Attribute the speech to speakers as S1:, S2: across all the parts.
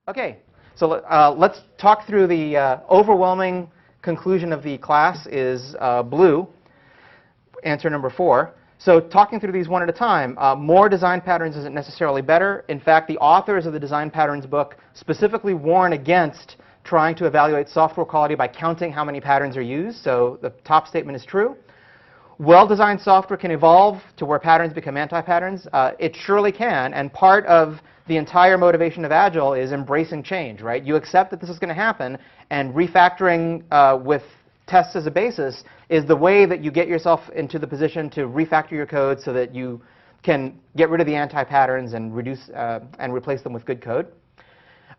S1: Okay, so let's talk through the overwhelming conclusion of the class is blue, answer number 4. So talking through these one at a time, more design patterns isn't necessarily better. In fact, the authors of the design patterns book specifically warn against trying to evaluate software quality by counting how many patterns are used. So the top statement is true. Well-designed software can evolve to where patterns become anti-patterns. It surely can, and part of the entire motivation of Agile is embracing change, right? You accept that this is going to happen, and refactoring with tests as a basis is the way that you get yourself into the position to refactor your code so that you can get rid of the anti-patterns and reduce and replace them with good code.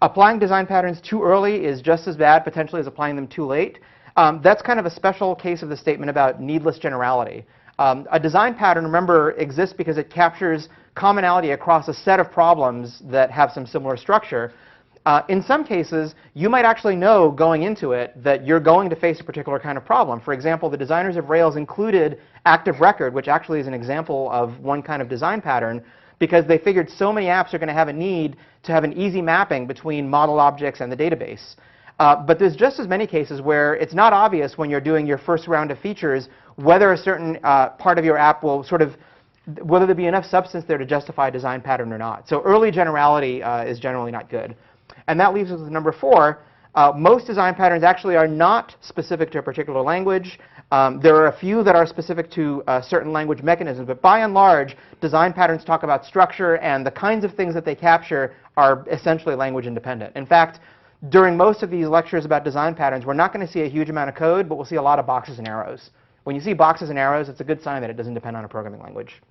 S1: Applying design patterns too early is just as bad, potentially, as applying them too late. That's kind of a special case of the statement about needless generality. A design pattern, remember, exists because it captures commonality across a set of problems that have some similar structure. In some cases, you might actually know going into it that you're going to face a particular kind of problem. For example, the designers of Rails included active record, which actually is an example of one kind of design pattern, because they figured so many apps are going to have a need to have an easy mapping between model objects and the database. But there's just as many cases where it's not obvious when you're doing your first round of features whether a certain part of your app will sort of, whether there be enough substance there to justify a design pattern or not. So early generality is generally not good. And that leaves us with number 4. Most design patterns actually are not specific to a particular language. There are a few that are specific to certain language mechanisms, but by and large, design patterns talk about structure, and the kinds of things that they capture are essentially language independent. In fact, during most of these lectures about design patterns, we're not going to see a huge amount of code, but we'll see a lot of boxes and arrows. When you see boxes and arrows, it's a good sign that it doesn't depend on a programming language.